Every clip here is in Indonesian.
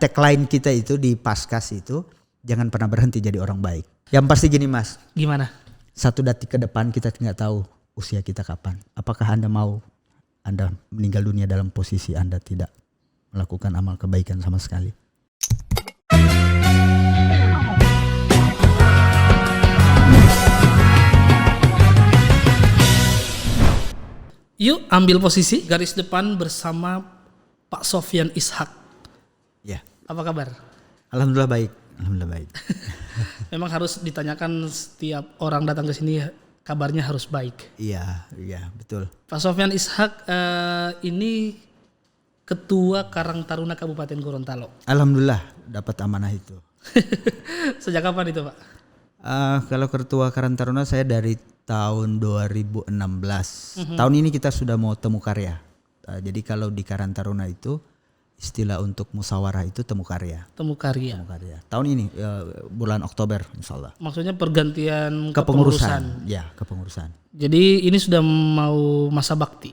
tagline kita itu di Paskas itu, jangan pernah berhenti jadi orang baik. Yang pasti gini Mas. Gimana? 1 detik ke depan kita nggak tahu usia kita kapan. Apakah Anda mau Anda meninggal dunia dalam posisi Anda tidak melakukan amal kebaikan sama sekali? Yuk ambil posisi garis depan bersama Pak Sofyan Ishak. Ya. Apa kabar? Alhamdulillah baik. Alhamdulillah baik. Memang harus ditanyakan setiap orang datang ke sini kabarnya harus baik. Iya, betul. Pak Sofyan Ishak ini Ketua Karang Taruna Kabupaten Gorontalo. Alhamdulillah dapat amanah itu. Sejak kapan itu Pak? Kalau Ketua Karang Taruna saya dari tahun 2016. Tahun ini kita sudah mau temu karya. Jadi kalau di Karang Taruna itu istilah untuk musyawarah itu temu karya. Temu karya. Tahun ini bulan Oktober insyaallah. Maksudnya pergantian kepengurusan. Ya, kepengurusan. Jadi ini sudah mau masa bakti.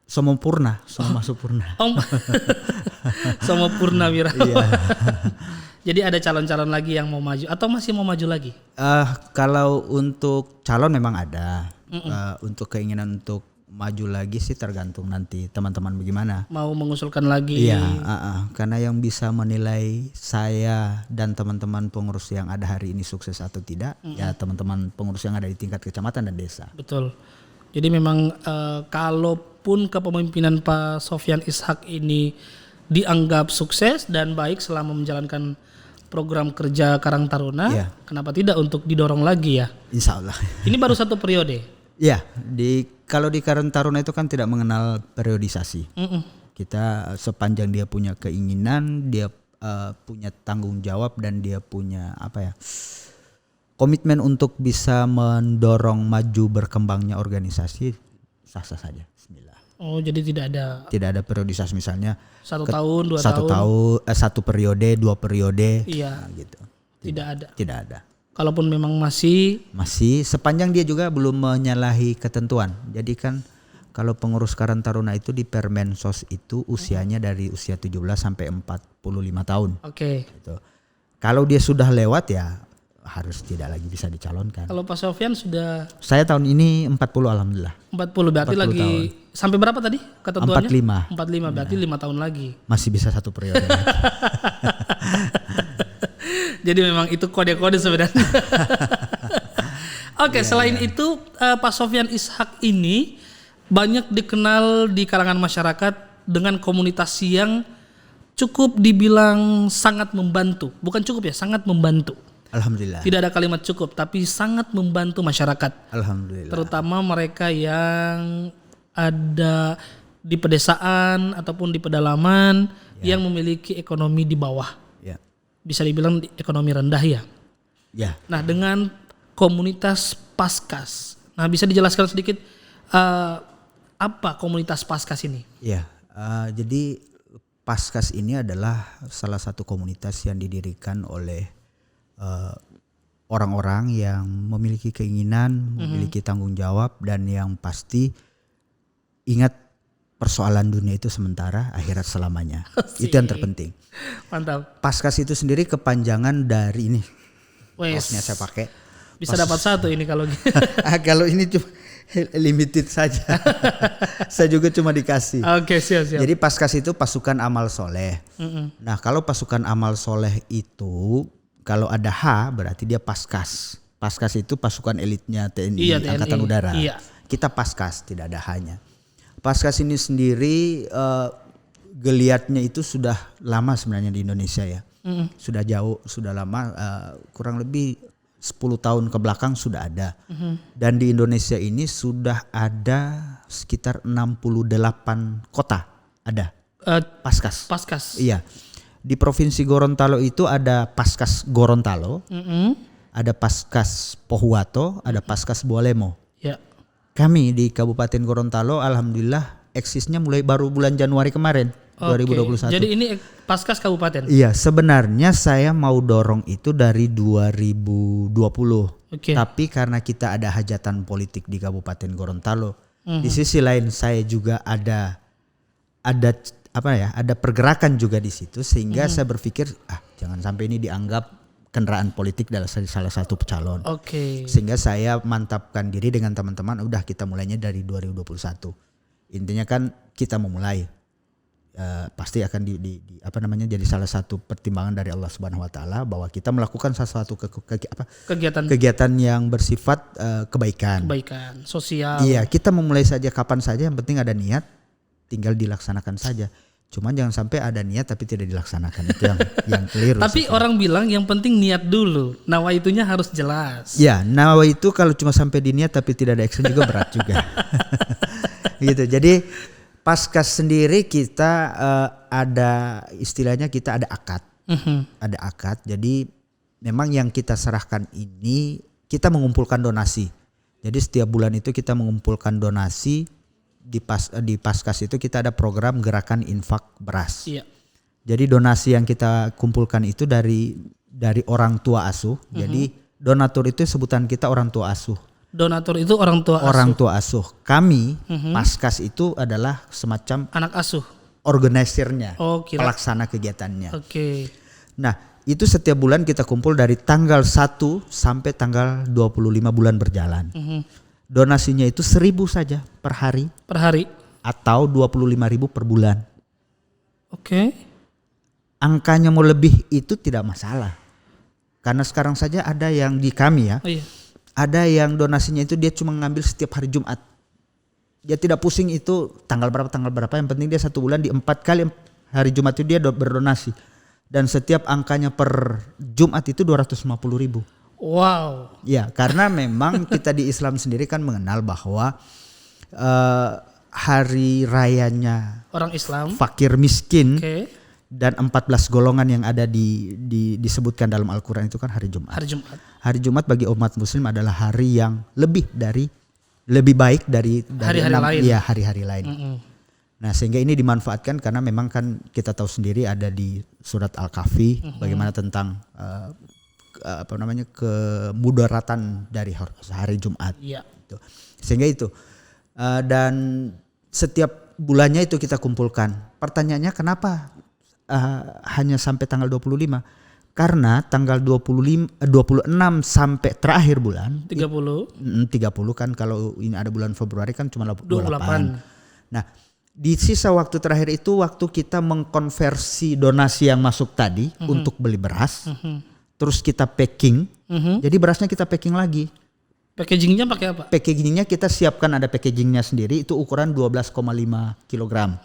Somopurna. Somopurna Wirawan. Iya. Jadi ada calon-calon lagi yang mau maju atau masih mau maju lagi? Kalau untuk calon memang ada. Untuk keinginan untuk maju lagi sih tergantung nanti teman-teman bagaimana. Mau mengusulkan lagi? Iya, karena yang bisa menilai saya dan teman-teman pengurus yang ada hari ini sukses atau tidak, ya teman-teman pengurus yang ada di tingkat kecamatan dan desa. Betul. Jadi memang kalaupun kepemimpinan Pak Sofyan Ishak ini dianggap sukses dan baik selama menjalankan program kerja Karang Taruna, kenapa tidak untuk didorong lagi ya? Insya Allah. Ini baru 1 periode. Ya, kalau di Karang Taruna itu kan tidak mengenal periodisasi. Kita sepanjang dia punya keinginan, dia punya tanggung jawab dan dia punya komitmen untuk bisa mendorong maju berkembangnya organisasi, sah-sah saja. Bismillah. Oh, jadi tidak ada periodisasi misalnya 1 tahun, 2 1 tahun, 1 periode, 2 periode, iya. gitu. Tidak ada. Kalaupun memang masih sepanjang dia juga belum menyalahi ketentuan. Jadi kan kalau pengurus Karang Taruna itu di Permensos itu usianya dari usia 17 sampai 45 tahun. Oke. Gitu. Kalau dia sudah lewat ya harus tidak lagi bisa dicalonkan. Kalau Pak Sofyan sudah? Saya tahun ini 40 alhamdulillah. 40 berarti 40 lagi tahun. Sampai berapa tadi ketentuannya? 45 berarti 5 tahun lagi. Masih bisa 1 periode. Jadi memang itu kode-kode sebenarnya. Oke, selain itu Pak Sofyan Ishak ini banyak dikenal di kalangan masyarakat dengan komunitas yang cukup dibilang sangat membantu. Bukan cukup ya, sangat membantu. Alhamdulillah. Tidak ada kalimat cukup, tapi sangat membantu masyarakat. Alhamdulillah. Terutama mereka yang ada di pedesaan ataupun di pedalaman yang memiliki ekonomi di bawah. Bisa dibilang ekonomi rendah ya. Nah, dengan komunitas Paskas. Nah, bisa dijelaskan sedikit apa komunitas Paskas ini? Jadi Paskas ini adalah salah satu komunitas yang didirikan oleh orang-orang yang memiliki keinginan, memiliki tanggung jawab, dan yang pasti ingat persoalan dunia itu sementara, akhirat selamanya. Itu yang terpenting. Mantap. Paskas itu sendiri kepanjangan dari ini. Kaosnya saya pakai. Bisa dapat 1 ini kalau gitu. Kalau ini cuma limited saja. Saya juga cuma dikasih. Oke, siap. Jadi Paskas itu pasukan amal soleh. Nah, kalau pasukan amal soleh itu kalau ada H berarti dia Paskas. Paskas itu pasukan elitnya TNI, Angkatan Udara. Iya. Kita Paskas, tidak ada H-nya. Paskas ini sendiri geliatnya itu sudah lama sebenarnya di Indonesia ya. Sudah jauh, sudah lama, kurang lebih 10 tahun ke belakang sudah ada. Dan di Indonesia ini sudah ada sekitar 68 kota ada Paskas. Iya. Di Provinsi Gorontalo itu ada Paskas Gorontalo, ada Paskas Pohuwato, ada Paskas Bualemo. Ya. Kami di Kabupaten Gorontalo alhamdulillah eksisnya mulai baru bulan Januari kemarin. 2021. Jadi ini Paskas Kabupaten? Iya, sebenarnya saya mau dorong itu dari 2020. Tapi karena kita ada hajatan politik di Kabupaten Gorontalo, di sisi lain saya juga ada ada pergerakan juga di situ sehingga saya berpikir jangan sampai ini dianggap kendaraan politik dalam salah satu calon. Sehingga saya mantapkan diri dengan teman-teman, udah kita mulainya dari 2021. Intinya kan kita memulai pasti akan jadi salah satu pertimbangan dari Allah Subhanahu wa taala bahwa kita melakukan sesuatu kegiatan yang bersifat kebaikan sosial. Iya, kita memulai saja kapan saja, yang penting ada niat, tinggal dilaksanakan saja. Cuman jangan sampai ada niat tapi tidak dilaksanakan, itu yang keliru. Tapi orang bilang yang penting niat dulu, nawaitunya harus jelas. Ya, nawaitu kalau cuma sampai di niat tapi tidak ada action juga berat juga. Gitu. Jadi Paskas sendiri kita ada istilahnya, kita ada akad. Ada akad. Jadi memang yang kita serahkan ini kita mengumpulkan donasi. Jadi setiap bulan itu kita mengumpulkan donasi. Di Paskas itu kita ada program gerakan infak beras. Iya. Jadi donasi yang kita kumpulkan itu dari orang tua asuh. Jadi donatur itu sebutan kita orang tua asuh. Donatur itu orang tua asuh. Orang tua asuh. Kami Paskas itu adalah semacam anak asuh. Organisirnya, pelaksana kegiatannya. Nah, itu setiap bulan kita kumpul dari tanggal 1 sampai tanggal 25 bulan berjalan. Donasinya itu 1.000 saja per hari. Per hari. Atau 25.000 per bulan. Angkanya mau lebih itu tidak masalah. Karena sekarang saja ada yang di kami ya. Ada yang donasinya itu dia cuma ngambil setiap hari Jumat. Dia tidak pusing itu tanggal berapa, yang penting dia 1 bulan di 4 kali hari Jumat itu dia berdonasi. Dan setiap angkanya per Jumat itu 250.000. Wow. Ya, karena memang kita di Islam sendiri kan mengenal bahwa hari rayanya orang Islam, fakir miskin, dan 14 golongan yang ada disebutkan dalam Al-Quran itu kan hari Jumat. Hari Jumat bagi umat Muslim adalah hari yang lebih baik dari hari-hari lain. Nah, sehingga ini dimanfaatkan karena memang kan kita tahu sendiri ada di surat Al-Kahfi bagaimana tentang kemudaratan dari hari Jumat. Sehingga itu dan setiap bulannya itu kita kumpulkan. Pertanyaannya kenapa hanya sampai tanggal 25? Karena tanggal 26 sampai terakhir bulan 30 kan, kalau ini ada bulan Februari kan cuma 28. Nah, di sisa waktu terakhir itu waktu kita mengkonversi donasi yang masuk tadi untuk beli beras. Terus kita packing. Jadi berasnya kita packing lagi. Packagingnya pakai apa? Packagingnya kita siapkan, ada packagingnya sendiri, itu ukuran 12,5 kilogram.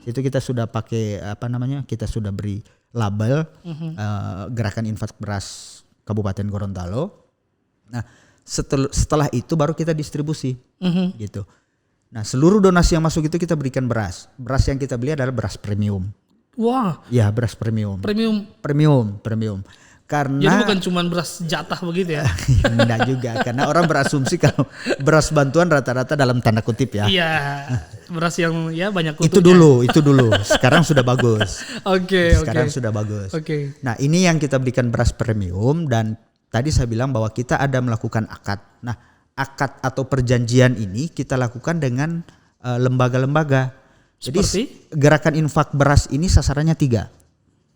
Itu kita sudah pakai kita sudah beri label gerakan infak beras Kabupaten Gorontalo. Nah, setelah itu baru kita distribusi, gitu. Nah, seluruh donasi yang masuk itu kita berikan beras. Beras yang kita beli adalah beras premium. Wah. Ya, beras premium. Premium. Karena jadi bukan cuma beras jatah begitu ya? Enggak juga, karena orang berasumsi kalau beras bantuan rata-rata dalam tanda kutip ya. Iya, beras yang ya banyak kutunya. Itu dulu. Sekarang sudah bagus. Sekarang sudah bagus. Nah, ini yang kita berikan beras premium, dan tadi saya bilang bahwa kita ada melakukan akad. Nah, akad atau perjanjian ini kita lakukan dengan lembaga-lembaga. Jadi gerakan infak beras ini sasarannya 3.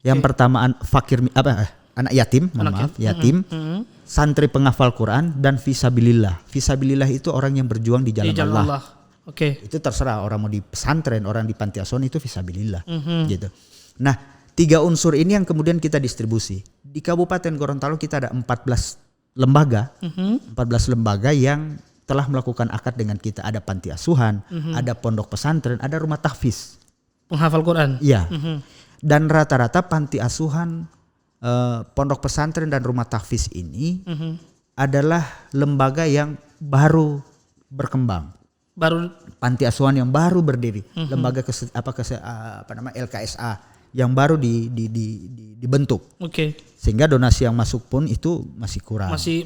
Yang pertama anak yatim, yatim, santri penghafal Quran, dan fisabilillah. Fisabilillah itu orang yang berjuang di jalan Allah. Itu terserah orang mau di pesantren, orang di panti asuhan, itu fisabilillah, gitu. Nah, 3 unsur ini yang kemudian kita distribusi. Di Kabupaten Gorontalo kita ada 14 lembaga, 14 lembaga yang telah melakukan akad dengan kita. Ada panti asuhan, ada pondok pesantren, ada rumah tahfiz. Penghafal Quran. Iya. Dan rata-rata panti asuhan, pondok pesantren dan rumah tahfiz ini adalah lembaga yang baru berkembang. Panti asuhan yang baru berdiri, lembaga LKSA yang baru dibentuk. Sehingga donasi yang masuk pun itu masih kurang. Masih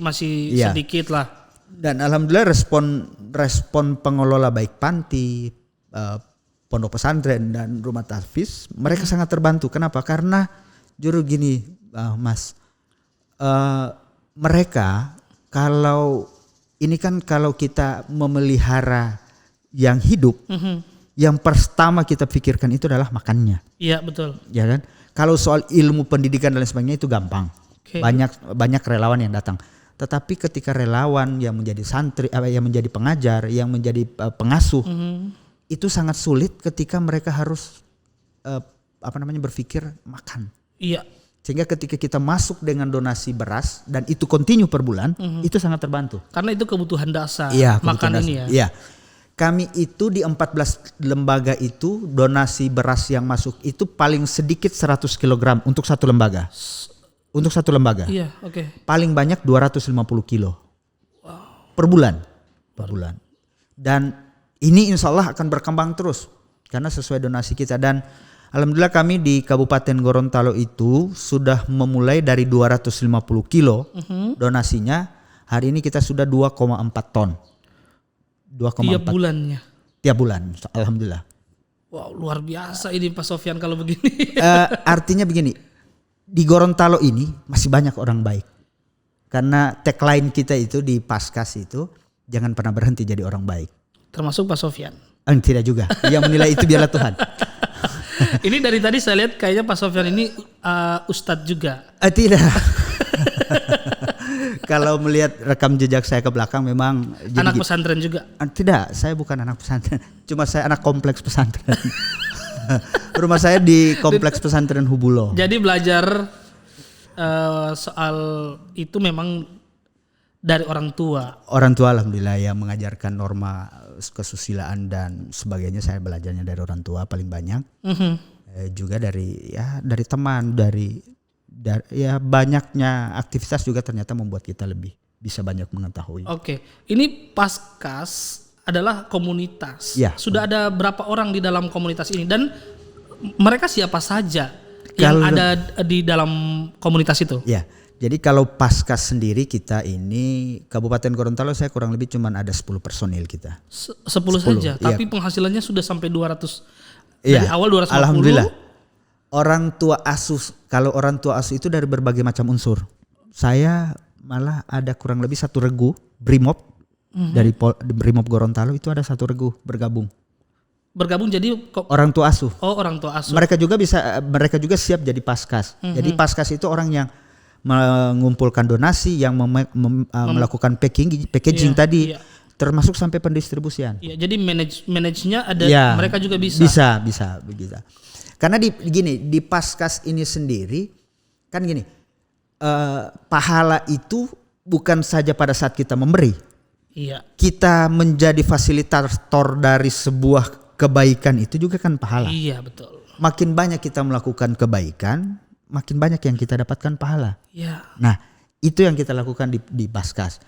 sedikit lah. Dan alhamdulillah respon pengelola baik panti, pondok pesantren dan rumah tahfiz, mereka sangat terbantu. Kenapa? Karena jujur gini, Mas, mereka kalau kita memelihara yang hidup, yang pertama kita pikirkan itu adalah makannya. Iya, betul. Ya kan? Kalau soal ilmu pendidikan dan lain sebagainya itu gampang. Okay. Banyak relawan yang datang. Tetapi ketika relawan yang menjadi santri, yang menjadi pengajar, yang menjadi pengasuh, itu sangat sulit ketika mereka harus berpikir makan. Iya. Sehingga ketika kita masuk dengan donasi beras dan itu kontinu per bulan, itu sangat terbantu. Karena itu kebutuhan dasar makan dasar. Ini ya. Iya. Kami itu di 14 lembaga itu donasi beras yang masuk itu paling sedikit 100 kg untuk satu lembaga. Untuk satu lembaga. Iya, oke. Paling banyak 250 kilo. Wow. Per bulan. Dan ini insya Allah akan berkembang terus karena sesuai donasi kita. Dan alhamdulillah kami di Kabupaten Gorontalo itu sudah memulai dari 250 kilo donasinya. Hari ini kita sudah 2,4 ton. 2,4. Tiap bulannya? Tiap bulan, alhamdulillah. Wow, luar biasa ini Pak Sofyan kalau begini. Artinya begini, di Gorontalo ini masih banyak orang baik. Karena tagline kita itu di Paskas itu, jangan pernah berhenti jadi orang baik. Termasuk Pak Sofyan? Tidak juga, yang menilai itu biarlah Tuhan. Ini dari tadi saya lihat kayaknya Pak Sofyan ini ustadz juga. Tidak. Kalau melihat rekam jejak saya ke belakang memang anak pesantren juga? Tidak, saya bukan anak pesantren. Cuma saya anak kompleks pesantren. Rumah saya di kompleks pesantren Hubulo. Jadi belajar soal itu memang dari orang tua? Orang tua alhamdulillah yang mengajarkan norma kesusilaan dan sebagainya, saya belajarnya dari orang tua paling banyak. Juga dari teman, dari banyaknya aktivitas juga ternyata membuat kita lebih bisa banyak mengetahui. Oke. Ini Paskas adalah komunitas. Ya. Sudah ada berapa orang di dalam komunitas ini dan mereka siapa saja yang ada di dalam komunitas itu? Ya. Jadi kalau Paskas sendiri kita ini Kabupaten Gorontalo saya kurang lebih cuma ada 10 personil kita. 10 saja, iya. Tapi penghasilannya sudah sampai 200. Dari awal 250. Alhamdulillah. Orang tua asuh, kalau orang tua asuh itu dari berbagai macam unsur. Saya malah ada kurang lebih 1 regu Brimob dari Brimob Gorontalo itu ada 1 regu bergabung. Bergabung jadi orang tua asuh. Oh, orang tua asuh. Mereka juga siap jadi Paskas. Jadi Paskas itu orang yang mengumpulkan donasi, yang melakukan packaging tadi. Iya. Termasuk sampai pendistribusian. Iya, jadi manage-nya ada, mereka juga bisa. Bisa begitu. Karena di Paskas ini sendiri kan gini, pahala itu bukan saja pada saat kita memberi. Iya. Kita menjadi fasilitator dari sebuah kebaikan itu juga kan pahala. Iya, betul. Makin banyak kita melakukan kebaikan, makin banyak yang kita dapatkan pahala. Iya. Nah, itu yang kita lakukan di Paskas.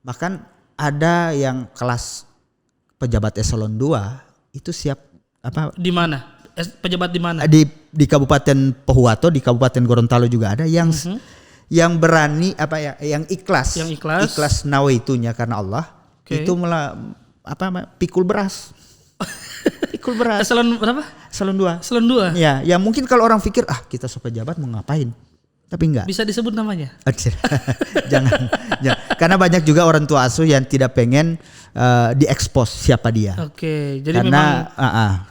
Bahkan ada yang kelas pejabat eselon 2 itu siap Di mana? Pejabat di mana? Di Kabupaten Pohuwato, di Kabupaten Gorontalo juga ada yang berani yang ikhlas nawaitunya karena Allah. Okay. Itu pikul beras. Pikul beras. Eselon berapa? Eselon 2. Eselon 2. Ya mungkin kalau orang pikir kita pejabat mau ngapain? Tapi enggak. Bisa disebut namanya? Jangan. Karena banyak juga orang tua asuh yang tidak pengen diekspos siapa dia. Oke, jadi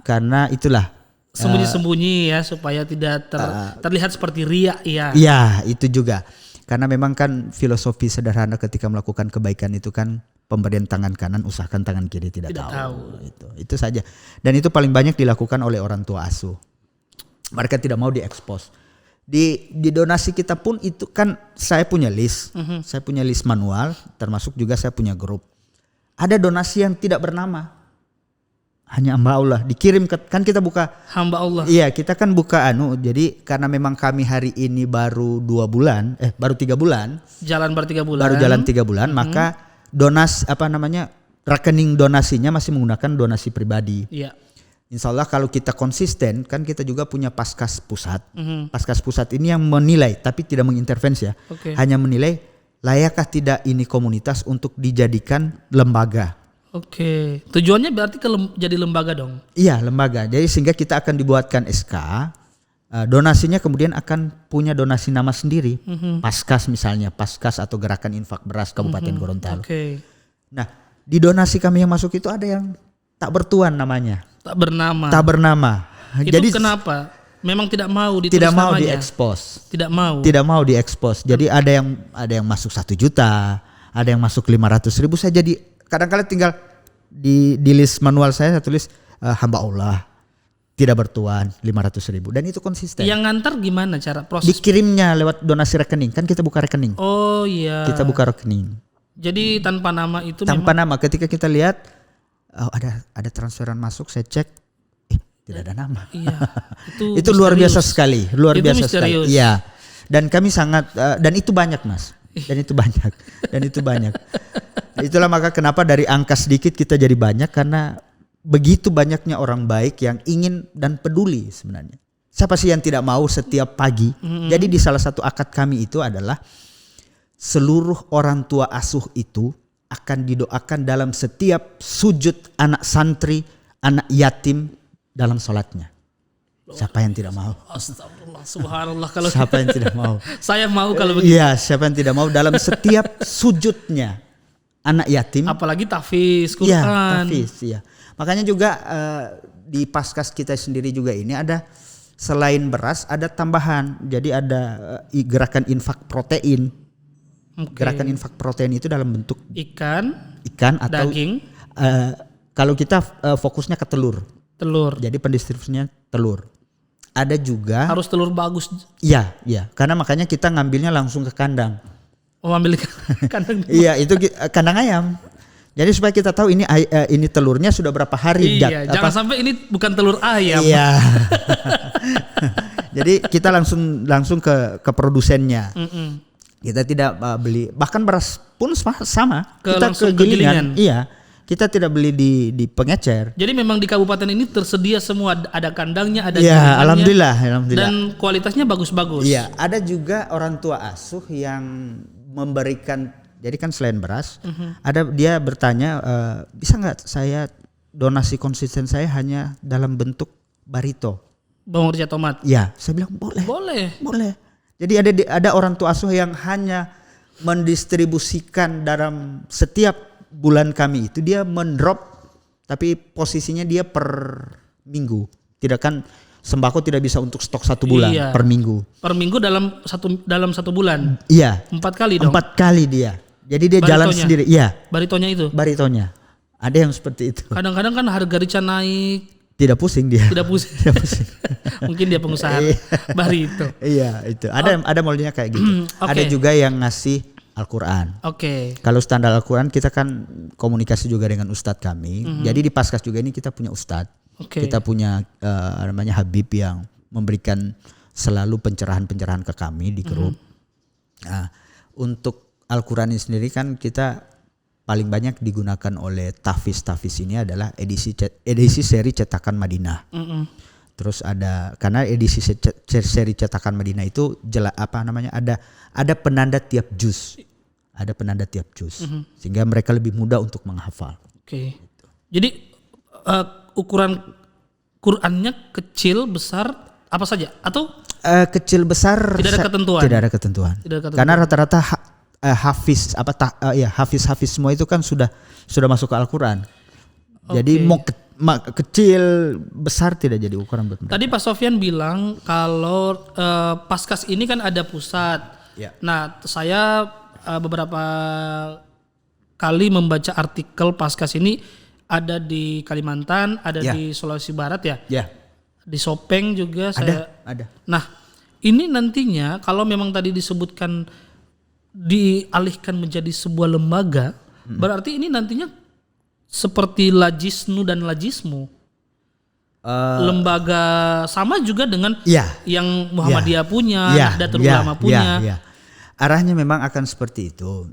karena itulah sembunyi-sembunyi ya supaya tidak terlihat seperti riya ya. Iya, itu juga. Karena memang kan filosofi sederhana ketika melakukan kebaikan itu kan pemberian tangan kanan, usahakan tangan kiri tidak tahu. Itu saja. Dan itu paling banyak dilakukan oleh orang tua asuh. Mereka tidak mau diekspos. Di donasi kita pun itu kan saya punya list. Saya punya list manual, termasuk juga saya punya grup. Ada donasi yang tidak bernama. Hanya hamba Allah dikirim kan kita buka hamba Allah. Iya, kita kan buka jadi karena memang kami hari ini baru 3 bulan. Jalan baru 3 bulan. Baru jalan 3 bulan, maka rekening donasinya masih menggunakan donasi pribadi. Iya. Insya Allah kalau kita konsisten, kan kita juga punya Paskas Pusat. Paskas Pusat ini yang menilai, tapi tidak mengintervensi ya. Okay. Hanya menilai layakkah tidak ini komunitas untuk dijadikan lembaga. Oke. Tujuannya berarti jadi lembaga dong? Iya, lembaga. Jadi sehingga kita akan dibuatkan SK. Donasinya kemudian akan punya donasi nama sendiri. Paskas misalnya, Paskas atau Gerakan Infak Beras Kabupaten Gorontalo. Okay. Nah, di donasi kami yang masuk itu ada yang tak bertuan namanya. Tak bernama. Tak bernama. Itu Jadi kenapa? Memang tidak mau ditulis tidak mau namanya. diekspos. Tidak mau. Tidak mau diekspos. Jadi ada yang masuk 1 juta, ada yang masuk 500.000. Saya jadi kadang-kadang tinggal di list manual saya tulis hamba Allah tidak bertuan 500.000 dan itu konsisten. Yang ngantar gimana cara proses? Dikirimnya lewat donasi rekening, kan kita buka rekening. Oh iya. Kita buka rekening. Jadi tanpa nama itu Tanpa memang nama, ketika kita lihat ada transferan masuk, saya cek tidak ada nama. iya. Itu luar biasa sekali, luar Itu biasa misterius. sekali. Iya. Dan kami sangat dan itu banyak, Mas. Dan itu banyak. Dan itu banyak. Itulah maka kenapa dari angka sedikit kita jadi banyak, karena begitu banyaknya orang baik yang ingin dan peduli sebenarnya. Siapa sih yang tidak mau setiap pagi? Jadi di salah satu akad kami itu adalah seluruh orang tua asuh itu akan didoakan dalam setiap sujud anak santri, anak yatim dalam sholatnya. Siapa yang tidak mau? Astagfirullah, subhanallah kalau Siapa yang tidak mau? saya mau kalau begitu. Iya, siapa yang tidak mau dalam setiap sujudnya anak yatim. Apalagi tahfiz Iya, Quran. tahfiz, iya. Makanya juga di Paskas kita sendiri juga ini ada selain beras ada tambahan. Jadi ada gerakan infak protein. Oke. Gerakan infak protein itu dalam bentuk Ikan atau daging, kalau kita fokusnya ke telur. telur. Jadi pendistribusinya telur. Ada juga Harus telur bagus. iya, karena makanya kita ngambilnya langsung ke kandang. Oh, ambil kandang. Iya, itu kandang ayam. Jadi supaya kita tahu ini telurnya sudah berapa hari. Iya, jangan sampai ini bukan telur ayam. Iya. Jadi kita langsung ke produsennya. Kita tidak beli, bahkan beras pun sama. Kita langsung ke gilingan. gilingan. Iya. Kita tidak beli di pengecer. Jadi memang di kabupaten ini tersedia semua, ada kandangnya, ada Iya, gilingannya, alhamdulillah. dan kualitasnya bagus-bagus. Iya, ada juga orang tua asuh yang memberikan. Jadi kan selain beras, ada dia bertanya, bisa nggak saya donasi konsisten saya hanya dalam bentuk barito? Bawang merica tomat. Ya, saya bilang boleh. Boleh. Jadi ada orang tua asuh yang hanya mendistribusikan dalam setiap bulan kami itu dia mendrop, tapi posisinya dia per minggu. Tidak kan sembako tidak bisa untuk stok 1 bulan, Iya. per minggu. Per minggu dalam satu bulan. Iya. 4 kali dong. 4 kali dia. Jadi dia jalan Baritonya? sendiri. Iya. Baritonya itu. Baritonya. Ada yang seperti itu. Kadang-kadang kan harga rica naik, Tidak pusing dia. tidak pusing. Mungkin dia pengusaha barito. Iya, itu. Ada modelnya kayak gitu. Oke. Ada juga yang ngasih Al-Quran. Oke. Kalau standar Al-Quran kita kan komunikasi juga dengan ustadz kami. Jadi di Paskas juga ini kita punya ustadz. Oke. Kita punya namanya Habib yang memberikan selalu pencerahan-pencerahan ke kami di grup. Nah, untuk Al-Quran ini sendiri kan kita paling banyak digunakan oleh tahfiz ini adalah edisi seri cetakan Madinah. Terus ada karena edisi seri cetakan Madinah itu ada penanda tiap juz. Ada penanda tiap juz. Sehingga mereka lebih mudah untuk menghafal. Oke. Jadi ukuran Qurannya kecil, besar, apa saja? Atau kecil besar tidak ada ketentuan? Tidak ada ketentuan. Karena rata-rata hafiz semua itu kan sudah masuk ke Al-Quran. Jadi mau kecil besar tidak jadi ukuran buat mereka. Tadi Pak Sofyan bilang kalau Paskas ini kan ada pusat. Ya. Nah, saya beberapa kali membaca artikel Paskas ini ada di Kalimantan, ada di Sulawesi Barat ya. Ya. Di Sopeng juga saya. Ada. Nah, ini nantinya kalau memang tadi disebutkan dialihkan menjadi sebuah lembaga, berarti ini nantinya seperti Lajisnu dan Lajismu. Lembaga sama juga dengan yang Muhammadiyah punya, Nahdlatul Ulama punya. Arahnya memang akan seperti itu.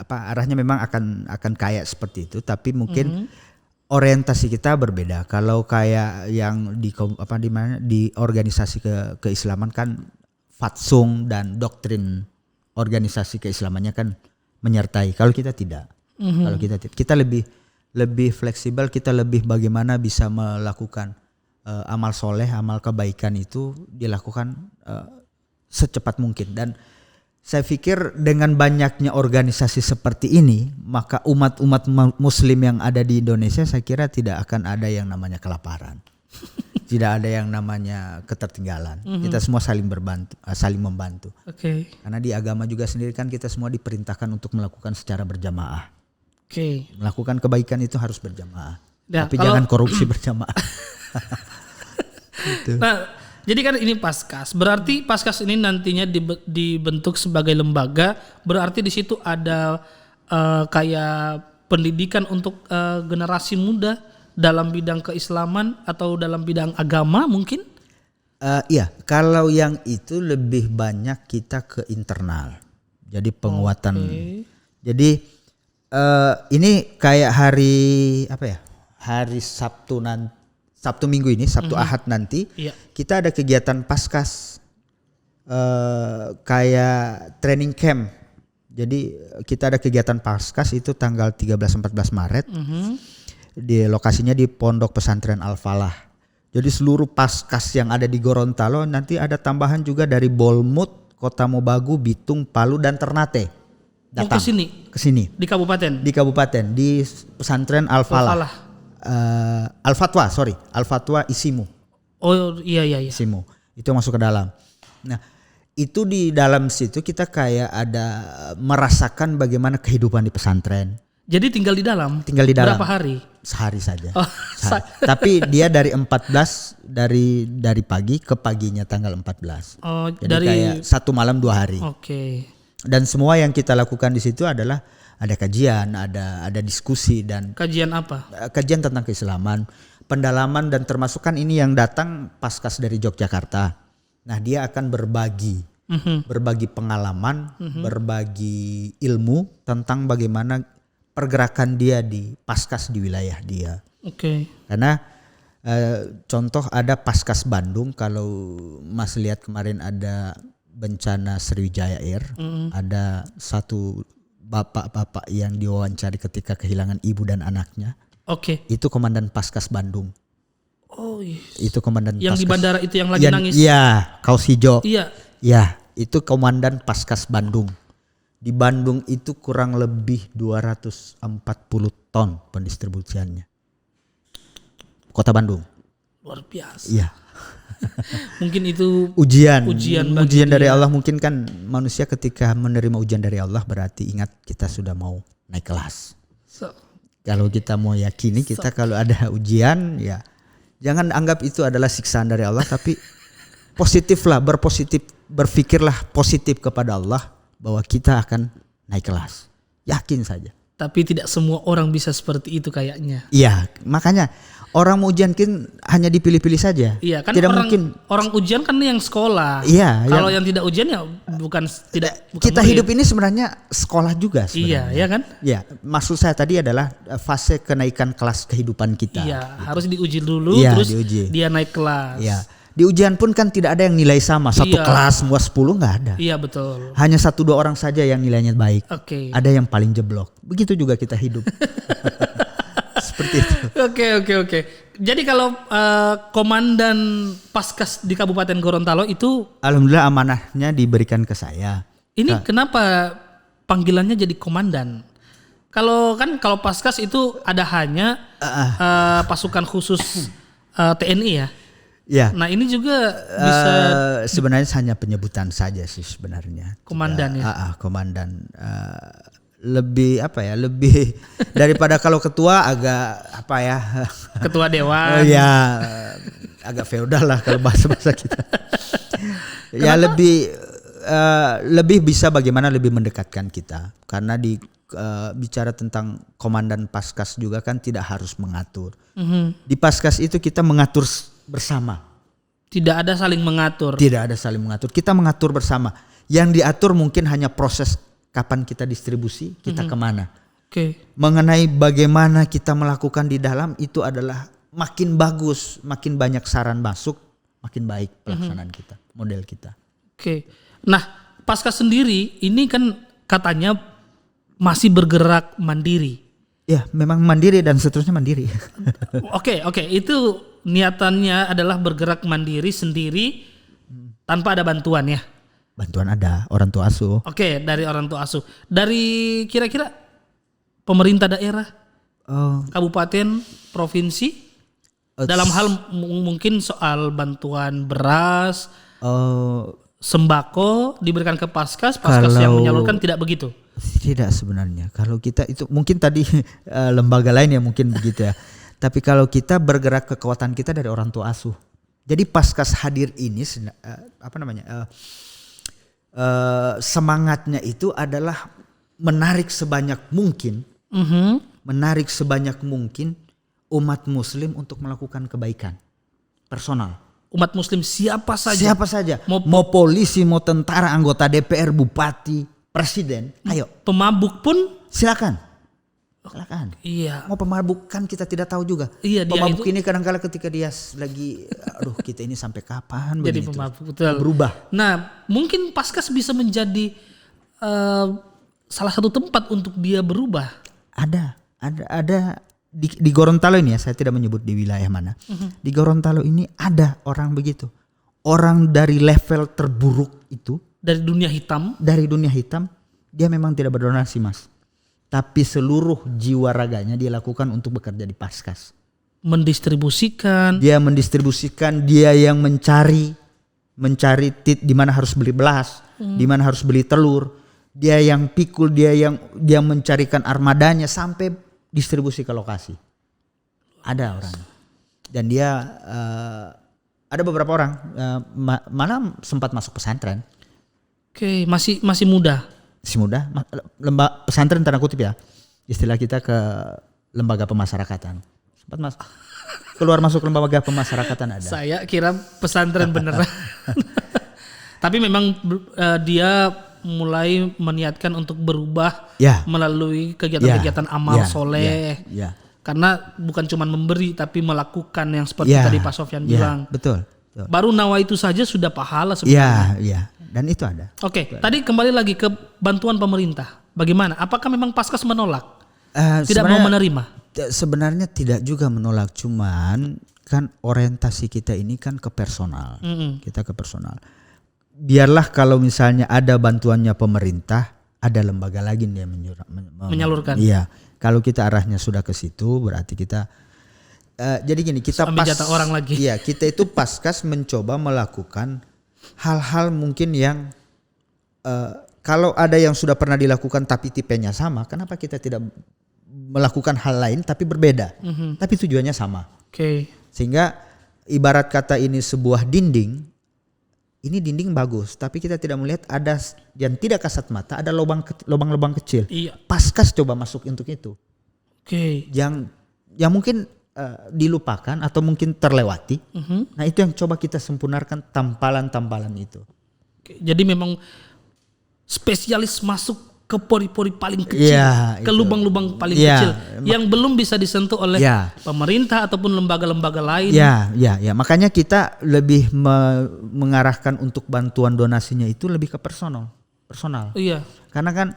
Arahnya memang akan kayak seperti itu, tapi mungkin orientasi kita berbeda. Kalau kayak yang di organisasi keislaman kan fatsung dan doktrin organisasi keislamannya kan menyertai. Kalau kita tidak. Kalau kita lebih fleksibel, kita lebih bagaimana bisa melakukan amal soleh, amal kebaikan itu dilakukan secepat mungkin. Dan Saya pikir dengan banyaknya organisasi seperti ini, maka umat-umat muslim yang ada di Indonesia saya kira tidak akan ada yang namanya kelaparan. Tidak ada yang namanya ketertinggalan. Kita semua saling membantu. Oke. Karena di agama juga sendiri kan kita semua diperintahkan untuk melakukan secara berjamaah. Oke. Melakukan kebaikan itu harus berjamaah. Ya, tapi jangan korupsi berjamaah. Gitu. Nah, jadi kan ini Paskas. Berarti Paskas ini nantinya dibentuk sebagai lembaga. Berarti di situ ada kayak pendidikan untuk generasi muda dalam bidang keislaman atau dalam bidang agama mungkin? Iya, kalau yang itu lebih banyak kita ke internal. Jadi penguatan. Jadi ini kayak hari apa ya? Hari Sabtu nanti. Sabtu Minggu ini, Sabtu Ahad nanti, kita ada kegiatan Paskas, kayak training camp. Jadi kita ada kegiatan Paskas itu tanggal 13-14 Maret, di lokasinya di Pondok Pesantren Al-Falah. Jadi seluruh Paskas yang ada di Gorontalo nanti ada tambahan juga dari Bolmut, Kota Mobagu, Bitung, Palu dan Ternate. Datang ke sini. Di kabupaten, di Pesantren Al-Falah. Al-Fatwa Isimu. Oh iya. Isimu. Itu masuk ke dalam. Nah, itu di dalam situ kita kayak ada merasakan bagaimana kehidupan di pesantren. Jadi tinggal di dalam. Berapa hari? Sehari saja. Tapi dia dari 14 dari pagi ke paginya tanggal 14. Oh, jadi kayak 1 malam 2 hari. Oke. Dan semua yang kita lakukan di situ adalah ada kajian, ada diskusi dan kajian apa? Kajian tentang keislaman, pendalaman dan termasuk kan ini yang datang Paskas dari Yogyakarta. Nah, dia akan berbagi pengalaman, berbagi ilmu tentang bagaimana pergerakan dia di Paskas di wilayah dia. Oke. Karena contoh ada Paskas Bandung, kalau Mas lihat kemarin ada bencana Sriwijaya Air, ada satu bapak-bapak yang diwawancari ketika kehilangan ibu dan anaknya. Oke. Itu komandan Paskas Bandung. Oh yes. Itu komandan yang Paskas. Di bandara itu yang lagi nangis. Iya, kaos hijau. Iya. Ya, itu komandan Paskas Bandung. Di Bandung itu kurang lebih 240 ton pendistribusiannya. Kota Bandung. Luar biasa. Iya. Mungkin itu ujian dari dia. Allah. Mungkin kan manusia ketika menerima ujian dari Allah berarti ingat kita sudah mau naik kelas. Kalau kita mau yakini kita kalau ada ujian ya jangan anggap itu adalah siksaan dari Allah, tapi positiflah, berpikirlah positif kepada Allah bahwa kita akan naik kelas. Yakin saja. Tapi tidak semua orang bisa seperti itu kayaknya. Iya, makanya orang mau ujian kan hanya dipilih-pilih saja. Iya, kan tidak orang ujian kan yang sekolah. Iya. Kalau yang tidak ujian ya bukan kita murid. Hidup ini sebenarnya sekolah juga sebenarnya. Iya, ya kan? Iya, maksud saya tadi adalah fase kenaikan kelas kehidupan kita. Iya, gitu. harus diuji dulu, terus dia naik kelas. Iya. Di ujian pun kan tidak ada yang nilai sama. Satu kelas semua 10 nggak ada. Iya betul. Hanya 1-2 orang saja yang nilainya baik. Oke. Ada yang paling jeblok. Begitu juga kita hidup. Seperti itu. Oke. Jadi kalau komandan Paskas di Kabupaten Gorontalo itu, alhamdulillah amanahnya diberikan ke saya. Ini kenapa panggilannya jadi komandan? Kalau Paskas itu ada hanya pasukan khusus TNI ya. Ya. Nah ini juga bisa sebenarnya hanya penyebutan saja sih sebenarnya. Komandan komandan lebih lebih daripada kalau ketua agak ketua dewan. Agak feodal lah kalau bahasa kita. Ya lebih bisa bagaimana lebih mendekatkan kita, karena bicara tentang komandan Paskas juga kan tidak harus mengatur. Di Paskas itu kita mengatur bersama. Tidak ada saling mengatur. Kita mengatur bersama. Yang diatur mungkin hanya proses kapan kita distribusi, kita kemana. Oke. Mengenai bagaimana kita melakukan di dalam itu adalah makin bagus, makin banyak saran masuk, makin baik pelaksanaan kita, model kita. Oke. Nah, Paskas sendiri ini kan katanya masih bergerak mandiri. Ya, memang mandiri dan seterusnya mandiri. Oke. Itu niatannya adalah bergerak mandiri sendiri tanpa ada bantuan ya. Bantuan ada, orang tua asuh. Oke, dari orang tua asuh. Dari kira-kira pemerintah daerah, kabupaten, provinsi, dalam hal mungkin soal bantuan beras, sembako diberikan ke Paskas yang menyalurkan tidak begitu? Tidak sebenarnya. Kalau kita itu mungkin tadi lembaga lain ya mungkin begitu ya. Tapi kalau kita bergerak kekuatan kita dari orang tua asuh. Jadi Paskas hadir ini semangatnya itu adalah menarik sebanyak mungkin umat muslim untuk melakukan kebaikan personal. Umat muslim siapa saja. Mau polisi, mau tentara, anggota DPR, bupati, presiden, ayo. Pemabuk pun silakan. Iya. Mau pemabuk kan kita tidak tahu juga. Iya, pemabuk ini kadang-kala ketika dia lagi kita ini sampai kapan jadi begitu. Pemabuk, betul. Berubah. Nah, mungkin Paskas bisa menjadi salah satu tempat untuk dia berubah. Ada di Gorontalo ini ya, saya tidak menyebut di wilayah mana. Di Gorontalo ini ada orang begitu. Orang dari level terburuk itu, dari dunia hitam, dia memang tidak berdonasi, Mas. Tapi seluruh jiwa raganya dia lakukan untuk bekerja di Paskas. Mendistribusikan, dia yang mencari di mana harus beli beras, di mana harus beli telur. Dia yang pikul, dia yang mencarikan armadanya sampai distribusi ke lokasi. Ada orang. Dan dia ada beberapa orang mana sempat masuk pesantren. Oke, masih muda. Pesantren tanda kutip ya. Istilah kita ke lembaga pemasyarakatan. Sempat keluar masuk lembaga pemasyarakatan ada. Saya kira pesantren beneran. Tapi memang dia mulai meniatkan untuk berubah melalui kegiatan-kegiatan amal soleh. Karena bukan cuma memberi tapi melakukan yang seperti tadi Pak Sofyan bilang. Betul. Baru nawa itu saja sudah pahala sebenarnya. Iya. Dan itu ada. Oke, tadi kembali lagi ke bantuan pemerintah. Bagaimana? Apakah memang Paskas menolak? Tidak mau menerima? Sebenarnya tidak juga menolak, cuman kan orientasi kita ini kan ke personal. Kita ke personal. Biarlah kalau misalnya ada bantuannya pemerintah, ada lembaga lagi yang menyalurkan. Iya. Kalau kita arahnya sudah ke situ, berarti kita jadi gini, kita ambil jatah orang lagi. Iya, kita itu Paskas mencoba melakukan hal-hal mungkin yang kalau ada yang sudah pernah dilakukan tapi tipenya sama, kenapa kita tidak melakukan hal lain tapi berbeda, tapi tujuannya sama. Sehingga ibarat kata ini sebuah dinding, ini dinding bagus, tapi kita tidak melihat ada yang tidak kasat mata, ada lubang-lubang kecil. Iya. Paskas coba masuk untuk itu. Yang mungkin dilupakan atau mungkin terlewati. Nah itu yang coba kita sempurnakan tampalan-tampalan itu. Jadi memang spesialis masuk ke pori-pori paling kecil, ke lubang-lubang paling kecil yang belum bisa disentuh oleh pemerintah ataupun lembaga-lembaga lain. Makanya kita lebih mengarahkan untuk bantuan donasinya itu lebih ke personal. Iya. Karena kan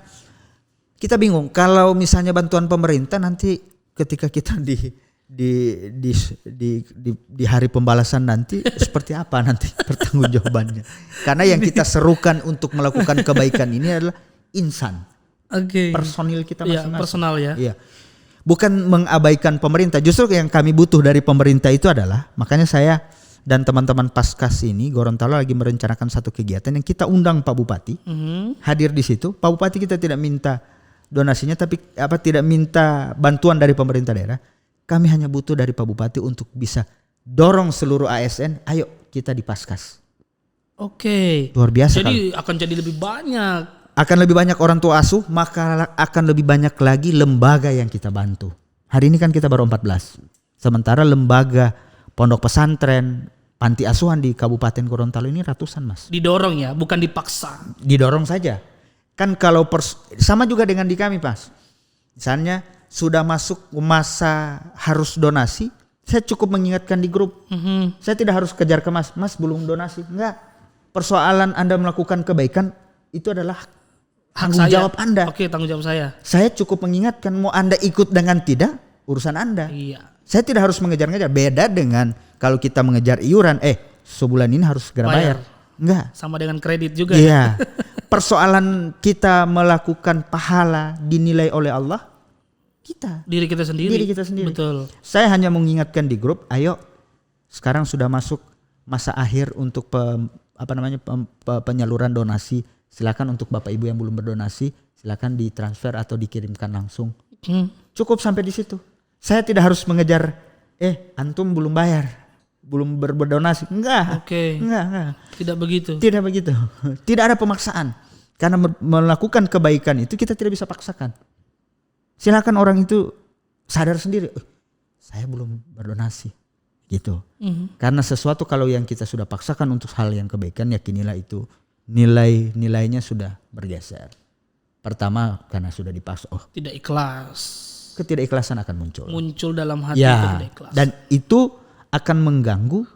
kita bingung kalau misalnya bantuan pemerintah nanti ketika kita di hari pembalasan nanti seperti apa nanti pertanggungjawabannya. Karena yang kita serukan untuk melakukan kebaikan ini adalah insan. Personil kita masing-masing. Personal ya. Iya. Bukan mengabaikan pemerintah. Justru yang kami butuh dari pemerintah itu adalah, makanya saya dan teman-teman Paskas ini Gorontalo lagi merencanakan satu kegiatan yang kita undang Pak Bupati hadir di situ. Pak Bupati kita tidak minta donasinya, tapi tidak minta bantuan dari pemerintah daerah. Kami hanya butuh dari Pak Bupati untuk bisa dorong seluruh ASN, ayo kita di Paskas. Luar biasa. Jadi akan jadi lebih banyak. Akan lebih banyak orang tua asuh, maka akan lebih banyak lagi lembaga yang kita bantu. Hari ini kan kita baru 14. Sementara lembaga pondok pesantren, panti asuhan di Kabupaten Gorontalo ini ratusan, Mas. Didorong ya, bukan dipaksa. Didorong saja. Kan kalau sama juga dengan di kami, Mas. Misalnya sudah masuk masa harus donasi, saya cukup mengingatkan di grup. Saya tidak harus kejar ke Mas belum donasi. Enggak. Persoalan Anda melakukan kebaikan itu adalah tanggung jawab Anda. Tanggung jawab saya. Saya cukup mengingatkan, mau Anda ikut dengan tidak, urusan Anda. Iya. Saya tidak harus mengejar-ngejar. Beda dengan kalau kita mengejar iuran, sebulan ini harus segera bayar. Enggak. Sama dengan kredit juga. Iya. Persoalan kita melakukan pahala dinilai oleh Allah, Diri kita sendiri. Betul. Saya hanya mengingatkan di grup, ayo sekarang sudah masuk masa akhir untuk penyaluran donasi. Silakan untuk Bapak Ibu yang belum berdonasi, silakan ditransfer atau dikirimkan langsung. Cukup sampai di situ. Saya tidak harus mengejar, antum belum bayar, belum berdonasi. Enggak. Enggak. Tidak begitu. Tidak ada pemaksaan. Karena melakukan kebaikan itu kita tidak bisa paksakan. Silakan orang itu sadar sendiri, saya belum berdonasi. Gitu. Karena sesuatu kalau yang kita sudah paksakan untuk hal yang kebaikan, yakinilah itu nilainya sudah bergeser. Pertama karena sudah dipaksa. Tidak ikhlas. Ketidakikhlasan akan muncul. Muncul dalam hati ketidakikhlas. Dan itu akan mengganggu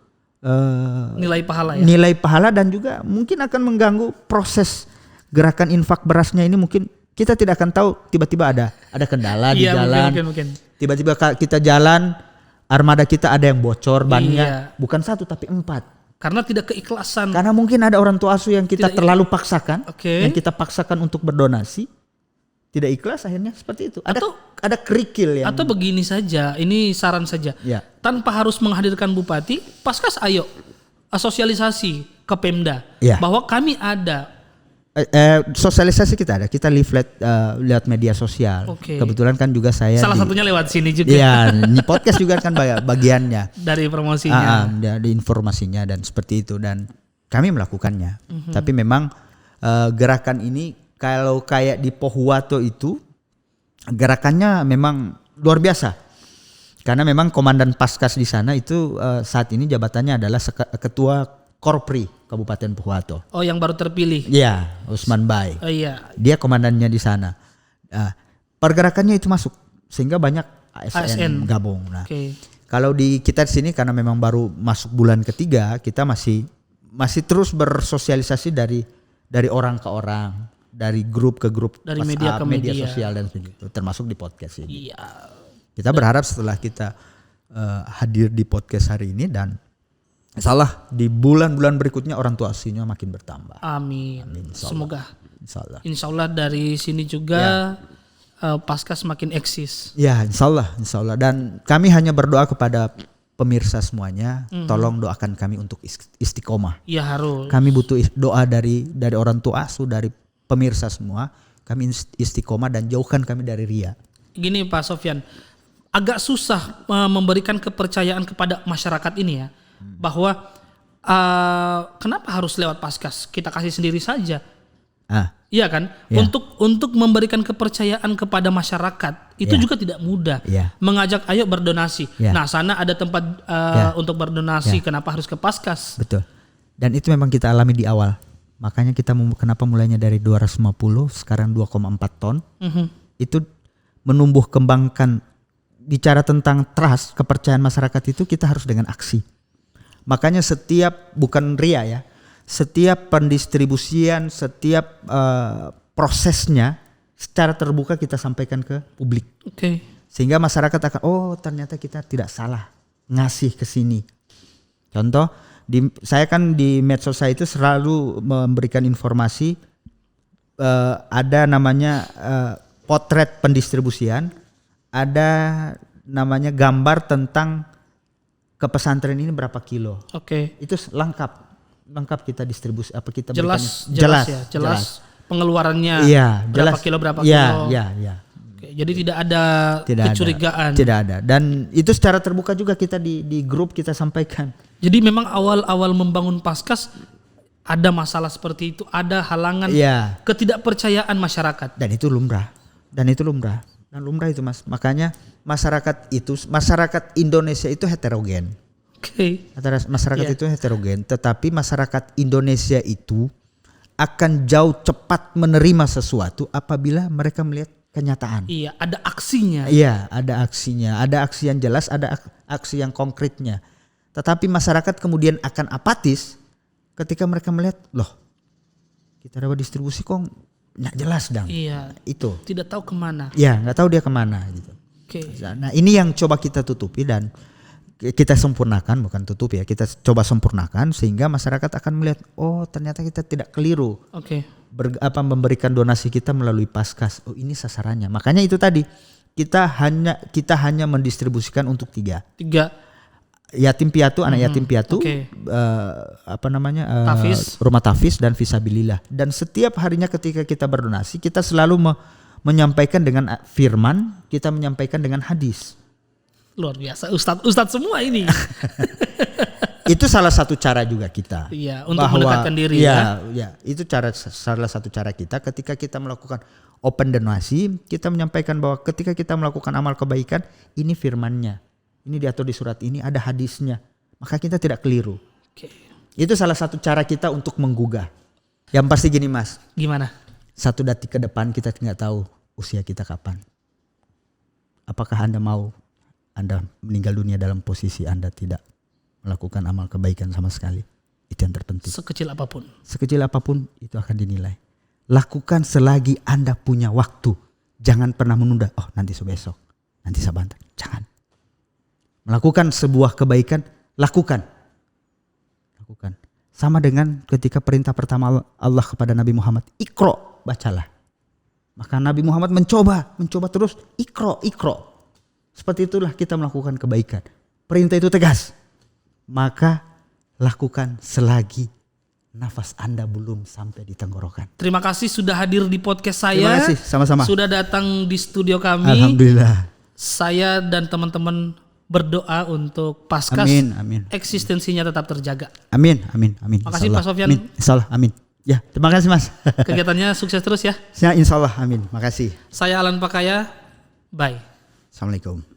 nilai pahala ya. Nilai pahala dan juga mungkin akan mengganggu proses gerakan infak berasnya ini. Mungkin kita tidak akan tahu, tiba-tiba ada kendala di jalan. Mungkin. Tiba-tiba kita jalan, armada kita ada yang bocor bannya, bukan 1 tapi 4. Karena tidak keikhlasan. Karena mungkin ada orang tua asuh yang kita terlalu paksakan, yang kita paksakan untuk berdonasi, tidak ikhlas akhirnya seperti itu. Ada kerikil yang. Atau begini saja, ini saran saja. Ya. Tanpa harus menghadirkan bupati, Paskas ayo sosialisasi ke Pemda bahwa kami ada. Sosialisasi kita ada, kita leaflet lewat media sosial. Kebetulan kan juga saya salah satunya lewat sini juga. Iya, di podcast juga kan bagiannya dari promosinya, dari informasinya dan seperti itu, dan kami melakukannya. Tapi memang gerakan ini kalau kayak di Pohuwato itu gerakannya memang luar biasa. Karena memang komandan Paskas di sana itu saat ini jabatannya adalah ketua Korpri Kabupaten Pohuwato. Oh, yang baru terpilih. Iya, Usman Bay. Oh iya. Dia komandannya di sana. Pergerakannya itu masuk sehingga banyak ASN gabung. Nah, kalau di kita di sini karena memang baru masuk bulan ketiga, kita masih terus bersosialisasi dari orang ke orang, dari grup ke grup, dari media ke media sosial dan begitu, termasuk di podcast ini. Iya. Kita berharap setelah kita hadir di podcast hari ini dan insyaallah di bulan-bulan berikutnya orang tua asuhnya makin bertambah. Amin. Semoga. Insyaallah dari sini juga Paskas makin eksis. Ya, insyaallah. Dan kami hanya berdoa kepada pemirsa semuanya, tolong doakan kami untuk istiqomah. Iya, harus. Kami butuh doa dari orang tua asuh, dari pemirsa semua. Kami istiqomah dan jauhkan kami dari riya. Gini Pak Sofyan, agak susah memberikan kepercayaan kepada masyarakat ini ya. Bahwa kenapa harus lewat Paskas? Kita kasih sendiri saja. Iya kan? Ya. Untuk memberikan kepercayaan kepada masyarakat itu juga tidak mudah. Mengajak ayo berdonasi. Nah, sana ada tempat untuk berdonasi. Kenapa harus ke Paskas? Betul. Dan itu memang kita alami di awal. Makanya kita kenapa mulainya dari 250 sekarang 2,4 ton. Itu menumbuh kembangkan, bicara tentang trust, kepercayaan masyarakat itu kita harus dengan aksi. Makanya bukan ria ya, setiap pendistribusian, setiap prosesnya secara terbuka kita sampaikan ke publik. Sehingga masyarakat akan, ternyata kita tidak salah ngasih ke sini. Contoh, saya kan di medsos saya itu selalu memberikan informasi, ada namanya potret pendistribusian, ada namanya gambar tentang ke pesantren ini berapa kilo. Itu lengkap kita distribusi, kita jelas pengeluarannya. Berapa kilo. Iya. Jadi tidak ada kecurigaan. Tidak ada. Dan itu secara terbuka juga kita di grup kita sampaikan. Jadi memang awal-awal membangun Paskas ada masalah seperti itu, ada halangan, ketidakpercayaan masyarakat. Dan itu lumrah. Dan lumrah itu Mas. Makanya masyarakat Indonesia itu heterogen. Masyarakat itu heterogen, tetapi masyarakat Indonesia itu akan jauh cepat menerima sesuatu apabila mereka melihat kenyataan. Iya, ada aksinya. Iya, ada aksinya. Ada aksi yang jelas, ada aksi yang konkretnya. Tetapi masyarakat kemudian akan apatis ketika mereka melihat, loh, kita dapat distribusi kok nggak jelas dong. Iya. Itu. Tidak tahu kemana. Iya, nggak tahu dia kemana gitu. Nah, ini yang coba kita tutupi dan kita sempurnakan, bukan tutup ya, kita coba sempurnakan sehingga masyarakat akan melihat, oh ternyata kita tidak keliru. Oke. Memberikan donasi kita melalui Paskas. Oh ini sasarannya. Makanya itu tadi kita hanya mendistribusikan untuk 3 yatim piatu, anak yatim piatu, Tafis. rumah tafis dan fisabilillah. Dan setiap harinya ketika kita berdonasi, kita selalu menyampaikan dengan firman, kita menyampaikan dengan hadis. Luar biasa, Ustadz semua ini. Itu salah satu cara juga kita. Iya, untuk mendekatkan diri ya. Ya, itu salah satu cara kita ketika kita melakukan open donasi, kita menyampaikan bahwa ketika kita melakukan amal kebaikan, ini firmannya. Ini diatur di surat ini, ada hadisnya. Maka kita tidak keliru. Oke. Itu salah satu cara kita untuk menggugah. Yang pasti gini Mas. Gimana? 1 detik ke depan kita nggak tahu usia kita kapan. Apakah Anda mau Anda meninggal dunia dalam posisi Anda tidak melakukan amal kebaikan sama sekali? Itu yang terpenting. Sekecil apapun. Sekecil apapun itu akan dinilai. Lakukan selagi Anda punya waktu. Jangan pernah menunda. Oh nanti besok, nanti sebentar. Jangan. Melakukan sebuah kebaikan, lakukan. Sama dengan ketika perintah pertama Allah kepada Nabi Muhammad, Iqra, bacalah. Maka Nabi Muhammad mencoba terus, Iqra. Seperti itulah kita melakukan kebaikan. Perintah itu tegas. Maka lakukan selagi nafas Anda belum sampai di tenggorokan. Terima kasih sudah hadir di podcast saya. Terima kasih, sama-sama. Sudah datang di studio kami. Alhamdulillah. Saya dan teman-teman berdoa untuk Paskas. Amin. Eksistensinya tetap terjaga. Amin. Makasih Pak Sofyan. Insyaallah, amin. Ya, terima kasih Mas. Kegiatannya sukses terus ya. Ya, insyaallah, amin. Makasih. Saya Alan Pakaya. Bye. Assalamualaikum.